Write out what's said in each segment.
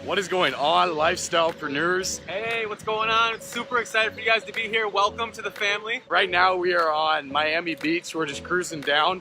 What is going on, lifestylepreneurs? Hey, what's going on? I'm super excited for you guys to be here. Welcome to the family. Right now we are on Miami Beach. We're just cruising down.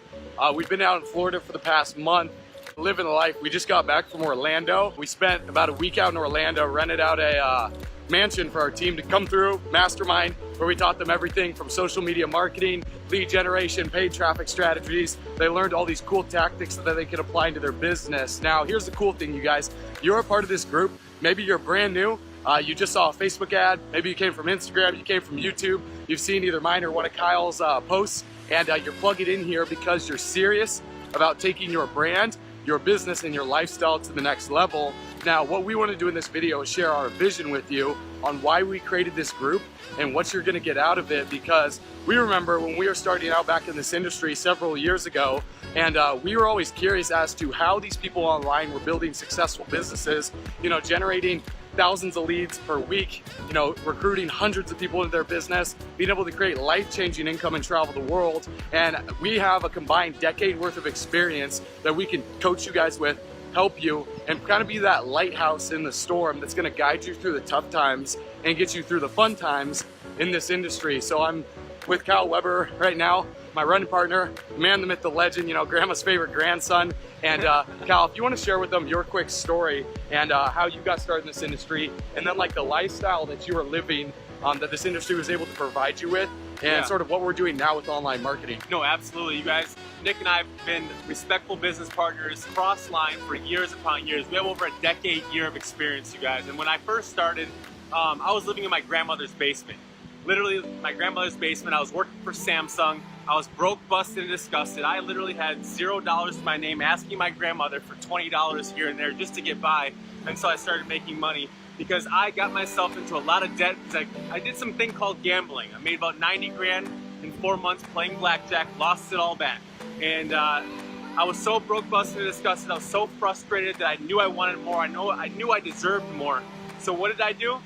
We've been out in Florida for the past month, living the life. We just got back from Orlando. We spent about a week out in Orlando, rented out a mansion for our team to come through, mastermind, where we taught them everything from social media marketing, lead generation, paid traffic strategies. They learned all these cool tactics that they could apply into their business. Now, here's the cool thing, you guys. You're a part of this group. Maybe you're brand new. You just saw a Facebook ad. Maybe you came from Instagram, you came from YouTube. You've seen either mine or one of Kyle's posts, and you're plugging in here because you're serious about taking your brand, your business, and your lifestyle to the next level. Now, what we want to do in this video is share our vision with you on why we created this group and what you're going to get out of it, because we remember when we were starting out back in this industry several years ago, and we were always curious as to how these people online were building successful businesses, you know, generating thousands of leads per week, you know, recruiting hundreds of people into their business, being able to create life-changing income and travel the world. And we have a combined decade worth of experience that we can coach you guys with, help you, and kind of be that lighthouse in the storm that's going to guide you through the tough times and get you through the fun times in this industry. So I'm with Kyle Weber right now, my running partner, the man, the myth, the legend, you know, grandma's favorite grandson. And Kyle, if you want to share with them your quick story and how you got started in this industry, and then like the lifestyle that you were living that this industry was able to provide you with, and sort of what we're doing now with online marketing. No, absolutely. You guys, Nick and I have been respectful business partners, cross-line for years upon years. We have over a year of experience, you guys. And when I first started, I was living in my grandmother's basement. Literally, my grandmother's basement. I was working for Samsung. I was broke, busted, and disgusted. I literally had $0 to my name, asking my grandmother for $20 here and there just to get by until I started making money, because I got myself into a lot of debt because I did something called gambling. I made about 90 grand in 4 months playing blackjack, lost it all back. And I was so broke, busted, and disgusted. I was so frustrated that I knew I wanted more. I knew I deserved more. So what did I do?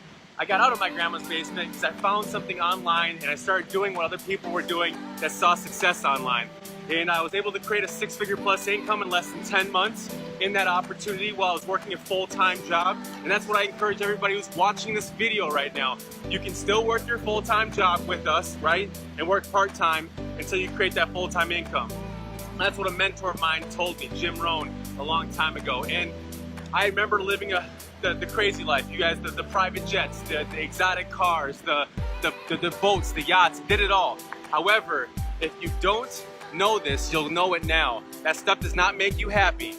I got out of my grandma's basement because I found something online, and I started doing what other people were doing that saw success online. And I was able to create a six-figure plus income in less than 10 months in that opportunity while I was working a full-time job. And that's what I encourage everybody who's watching this video right now. You can still work your full-time job with us, right? And work part-time until you create that full-time income. That's what a mentor of mine told me, Jim Rohn, a long time ago. And I remember living the crazy life, you guys, the private jets, the exotic cars, the boats, the yachts, did it all. However, if you don't know this, you'll know it now. That stuff does not make you happy.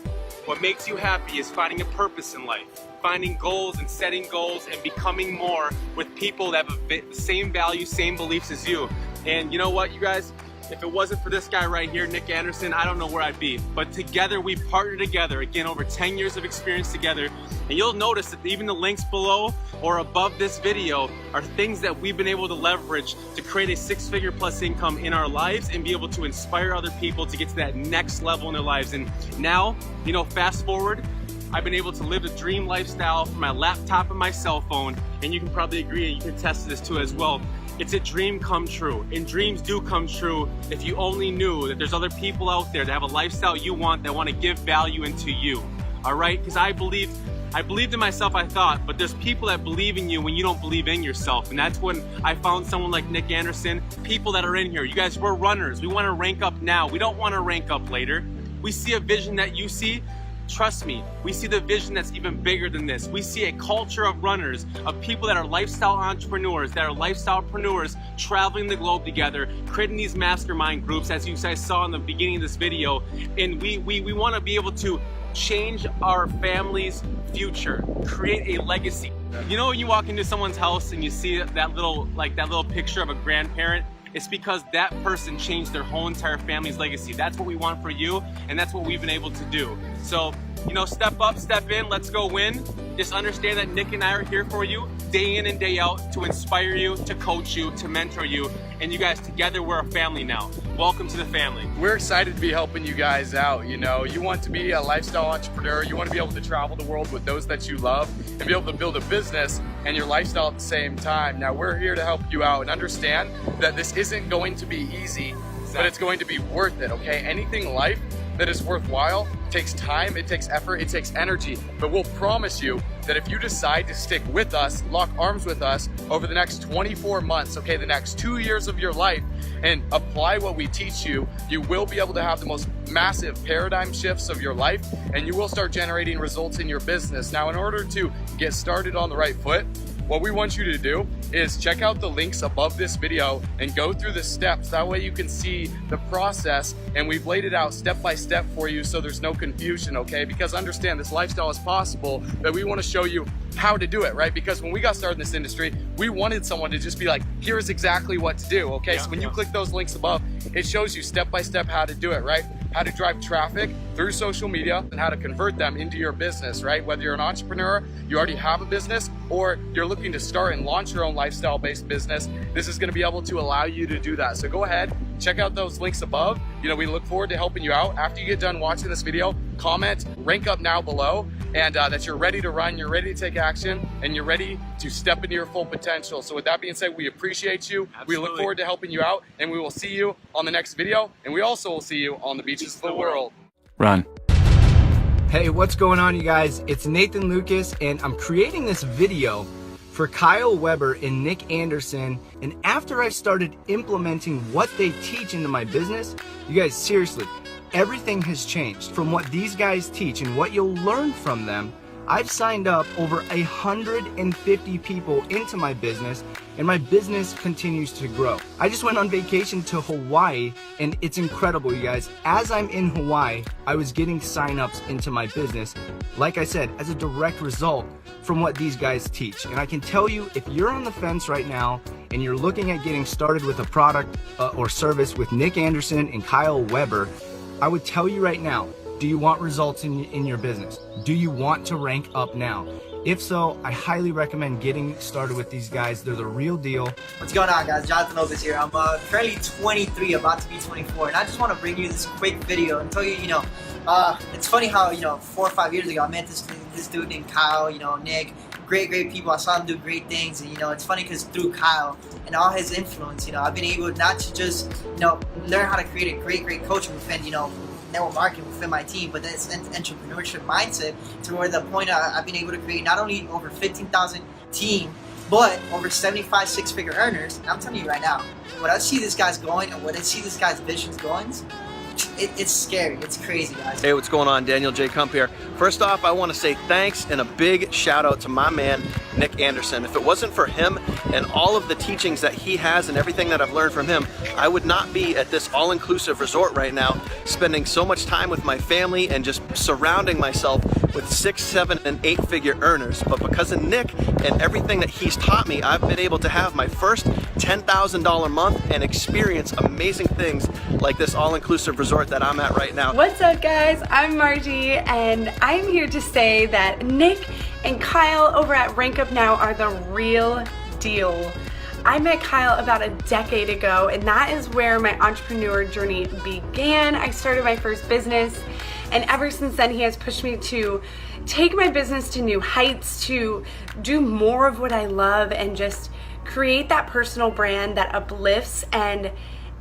What makes you happy is finding a purpose in life, finding goals and setting goals and becoming more with people that have the same values, same beliefs as you. And you know what, you guys? If it wasn't for this guy right here, Nick Anderson, I don't know where I'd be. But together, we partnered together. Again, over 10 years of experience together. And you'll notice that even the links below or above this video are things that we've been able to leverage to create a six-figure plus income in our lives and be able to inspire other people to get to that next level in their lives. And now, you know, fast forward, I've been able to live a dream lifestyle from my laptop and my cell phone. And you can probably agree, and you can attest to this too as well. It's a dream come true, and dreams do come true if you only knew that there's other people out there that have a lifestyle you want, that want to give value into you, all right? Because I believed in myself, I thought, but there's people that believe in you when you don't believe in yourself, and that's when I found someone like Nick Anderson, people that are in here. You guys, we're runners. We want to rank up now. We don't want to rank up later. We see a vision that you see. Trust me, we see the vision that's even bigger than this. We see a culture of runners, of people that are lifestyle entrepreneurs, that are lifestylepreneurs, traveling the globe together, creating these mastermind groups, as you guys saw in the beginning of this video. And we want to be able to change our family's future, create a legacy. You know, when you walk into someone's house and you see that little picture of a grandparent, it's because that person changed their whole entire family's legacy. That's what we want for you, and that's what we've been able to do. So, you know, step up, step in, let's go win. Just understand that Nick and I are here for you day in and day out to inspire you, to coach you, to mentor you. And you guys, together, we're a family now. Welcome to the family. We're excited to be helping you guys out. You know, you want to be a lifestyle entrepreneur. You want to be able to travel the world with those that you love and be able to build a business and your lifestyle at the same time. Now, we're here to help you out and understand that this isn't going to be easy, but it's going to be worth it, okay? Anything in life that is worthwhile. It takes time, it takes effort, it takes energy, but we'll promise you that if you decide to stick with us, lock arms with us over the next 24 months, okay, the next 2 years of your life, and apply what we teach you, you will be able to have the most massive paradigm shifts of your life, and you will start generating results in your business. Now, in order to get started on the right foot, what we want you to do is check out the links above this video and go through the steps. That way you can see the process, and we've laid it out step by step for you so there's no confusion, okay? Because understand, this lifestyle is possible, but we want to show you how to do it, right? Because when we got started in this industry, we wanted someone to just be like, here's exactly what to do, okay? So when you click those links above, it shows you step by step how to do it, right? How to drive traffic through social media and how to convert them into your business, right? Whether you're an entrepreneur, you already have a business, or you're looking to start and launch your own lifestyle-based business, this is gonna be able to allow you to do that. So go ahead, check out those links above. You know, we look forward to helping you out. After you get done watching this video, comment, rank up now below, and that you're ready to run, you're ready to take action, and you're ready to step into your full potential. So with that being said, we appreciate you. Absolutely. We look forward to helping you out, and we will see you on the next video, and we also will see you on the beaches of the world. Run. Hey, what's going on, you guys? It's Nathan Lucas, and I'm creating this video for Kyle Weber and Nick Anderson. And after I started implementing what they teach into my business, you guys, seriously, everything has changed. From what these guys teach and what you'll learn from them, I've signed up over 150 people into my business, and my business continues to grow. I just went on vacation to Hawaii, and it's incredible, you guys. As I'm in Hawaii, I was getting signups into my business, like I said, as a direct result from what these guys teach. And I can tell you, if you're on the fence right now and you're looking at getting started with a product or service with Nick Anderson and Kyle Weber, I would tell you right now, do you want results in your business? Do you want to rank up now? If so, I highly recommend getting started with these guys. They're the real deal. What's going on, guys? Jonathan Lopez here. I'm currently 23, about to be 24, and I just want to bring you this quick video and tell you, it's funny how, 4 or 5 years ago, I met this dude named Kyle, Nick, great people. I saw him do great things, and, it's funny because through Kyle and all his influence, I've been able not to just, learn how to create a great coaching within, network marketing within my team, but that's entrepreneurship mindset to where the point I've been able to create not only over 15,000 team, but over 75 six-figure earners. And I'm telling you right now, when I see this guy's going and when I see this guy's visions going, it's scary. It's crazy, guys. Hey, what's going on? Daniel J. Kump here. First off, I want to say thanks and a big shout out to my man, Nick Anderson. If it wasn't for him and all of the teachings that he has and everything that I've learned from him, I would not be at this all-inclusive resort right now, spending so much time with my family and just surrounding myself with 6, 7, and 8-figure earners. But because of Nick and everything that he's taught me, I've been able to have my first $10,000 month and experience amazing things like this all-inclusive resort that I'm at right now. What's up, guys? I'm Margie, and I'm here to say that Nick and Kyle over at Rank Up Now are the real deal. I met Kyle about a decade ago, and that is where my entrepreneur journey began. I started my first business, and ever since then he has pushed me to take my business to new heights, to do more of what I love, and just create that personal brand that uplifts and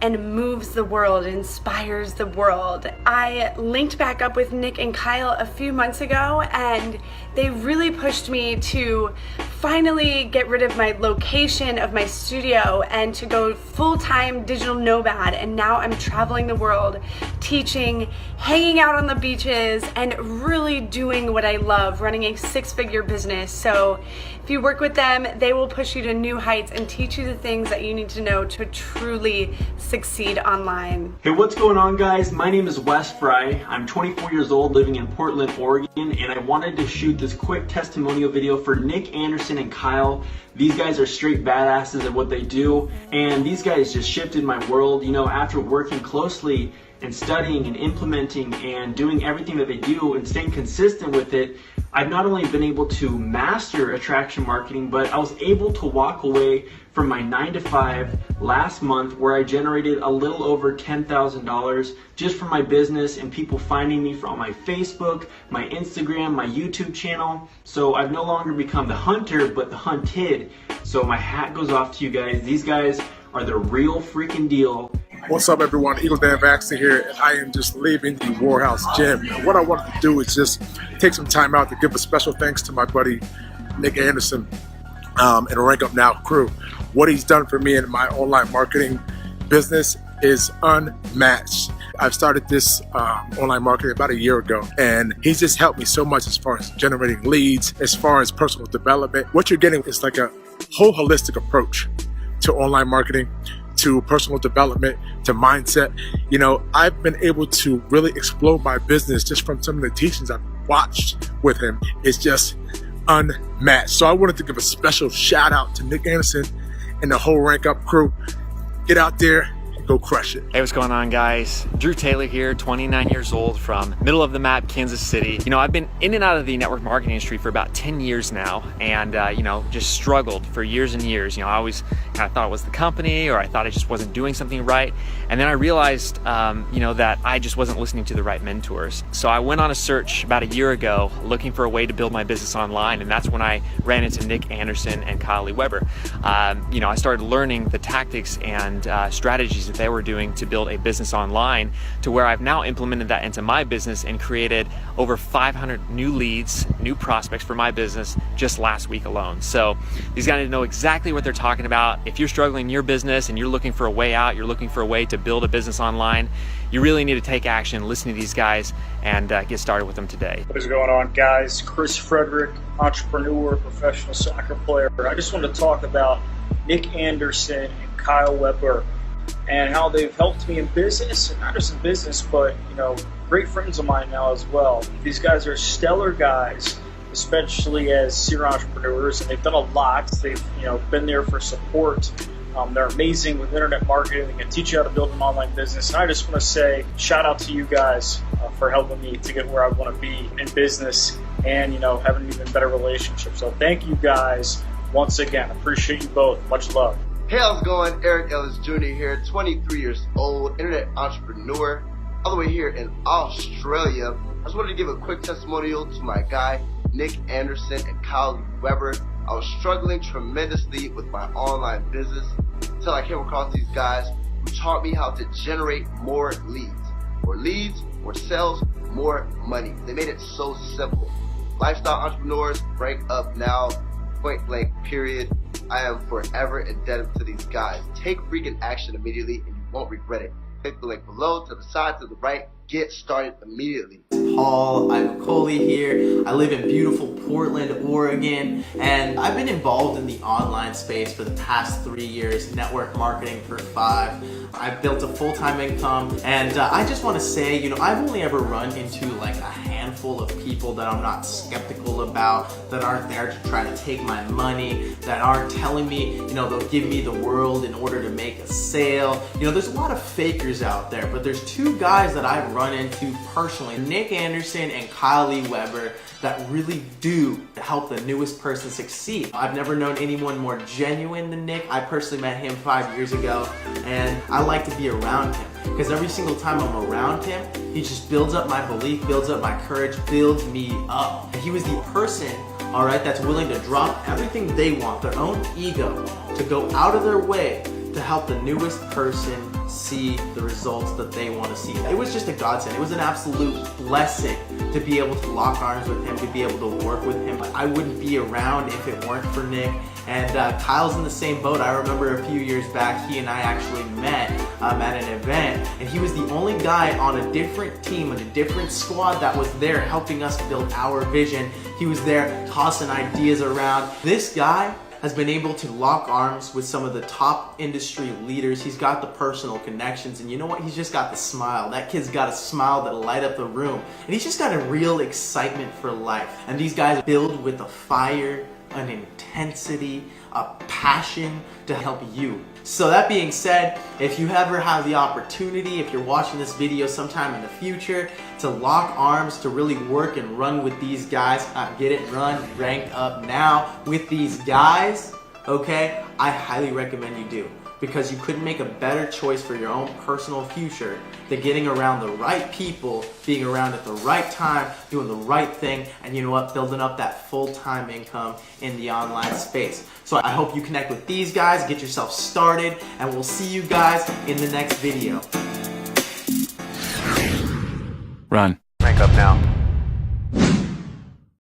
moves the world, inspires the world. I linked back up with Nick and Kyle a few months ago, and they really pushed me to finally get rid of my location of my studio and to go full-time digital nomad. And now I'm traveling the world, teaching, hanging out on the beaches, and really doing what I love, running a 6-figure business. So if you work with them, they will push you to new heights and teach you the things that you need to know to truly succeed online. Hey, what's going on, guys? My name is Wes Fry. I'm 24 years old, living in Portland, Oregon, and I wanted to shoot this quick testimonial video for Nick Anderson and Kyle. These guys are straight badasses at what they do, and these guys just shifted my world. After working closely and studying and implementing and doing everything that they do and staying consistent with it, I've not only been able to master attraction marketing, but I was able to walk away from my 9-to-5 last month, where I generated a little over $10,000 just from my business and people finding me on my Facebook, my Instagram, my YouTube channel. So I've no longer become the hunter, but the hunted. So my hat goes off to you guys. These guys are the real freaking deal. What's up, everyone? Eagle Dan Baxter here, and I am just leaving the Warhouse Gym. And what I wanted to do is just take some time out to give a special thanks to my buddy Nick Anderson and the Rank Up Now crew. What he's done for me in my online marketing business is unmatched. I've started this online marketing about a year ago, and he's just helped me so much as far as generating leads, as far as personal development. What you're getting is like a whole holistic approach to online marketing, to personal development, to mindset. You know, I've been able to really explode my business just from some of the teachings I've watched with him. It's just unmatched. So I wanted to give a special shout out to Nick Anderson and the whole Rank Up crew. Get out there and go crush it. Hey, what's going on, guys? Drew Taylor here, 29 years old from middle of the map, Kansas City. You know, I've been in and out of the network marketing industry for about 10 years now, and you know, just struggled for years and years. You know, I always kind of thought it was the company, or I thought I just wasn't doing something right. And then I realized, you know, that I just wasn't listening to the right mentors. So I went on a search about a year ago looking for a way to build my business online, and that's when I ran into Nick Anderson and Kyle Weber. You know, I started learning the tactics and strategies that they were doing to build a business online, to where I've now implemented that into my business and created over 500 new leads, new prospects for my business just last week alone. So these guys know exactly what they're talking about. If you're struggling in your business and you're looking for a way out, you're looking for a way to build a business online, you really need to take action, listen to these guys, and get started with them today. What is going on, guys? Chris Frederick, entrepreneur, professional soccer player. I just want to talk about Nick Anderson and Kyle Weber and how they've helped me in business, and not just in business, but, you know, great friends of mine now as well. These guys are stellar guys, especially as serial entrepreneurs, and they've done a lot. They've, you know, been there for support. They're amazing with internet marketing. They can teach you how to build an online business. And I just want to say shout out to you guys for helping me to get where I want to be in business, and, you know, having an even better relationship. So thank you guys once again. Appreciate you both. Much love. Hey, how's it going? Eric Ellis Jr. here, 23 years old, internet entrepreneur, all the way here in Australia. I just wanted to give a quick testimonial to my guy, Nick Anderson and Kyle Weber. I was struggling tremendously with my online business until I came across these guys who taught me how to generate more leads. More leads, more sales, more money. They made it so simple. Lifestyle entrepreneurs, Rank Up Now, point blank, period. I am forever indebted to these guys. Take freaking action immediately and you won't regret it. Click the link below, to the side, to the right. Get started immediately. Paul, I'm Coley here. I live in beautiful Portland, Oregon, and I've been involved in the online space for the past 3 years, network marketing for 5. I've built a full-time income, and I just want to say, you know, I've only ever run into like a handful of people that I'm not skeptical about, that aren't there to try to take my money, that aren't telling me, you know, they'll give me the world in order to make a sale. You know, there's a lot of fakers out there, but there's 2 guys that I've run into personally, Nick Anderson and Kyle Weber, that really do help the newest person succeed. I've never known anyone more genuine than Nick. I personally met him 5 years ago, and I like to be around him because every single time I'm around him, he just builds up my belief, builds up my courage, builds me up. And he was the person, all right, that's willing to drop everything they want, their own ego, to go out of their way to help the newest person see the results that they want to see. It was just a godsend. It was an absolute blessing to be able to lock arms with him, to be able to work with him. I wouldn't be around if it weren't for Nick. And Kyle's in the same boat. I remember a few years back, he and I actually met at an event, and he was the only guy on a different team, on a different squad, that was there helping us build our vision. He was there tossing ideas around. This guy has been able to lock arms with some of the top industry leaders. He's got the personal connections, and you know what? He's just got the smile. That kid's got a smile that'll light up the room, and he's just got a real excitement for life. And these guys build with a fire, an intensity, a passion to help you. So that being said, if you ever have the opportunity, if you're watching this video sometime in the future, to lock arms, to really work and run with these guys, get it, run, rank up now with these guys, okay, I highly recommend you do. because you couldn't make a better choice for your own personal future than getting around the right people, being around at the right time, doing the right thing, and you know what, building up that full-time income in the online space. So I hope you connect with these guys, get yourself started, and we'll see you guys in the next video. Run. Rank up now.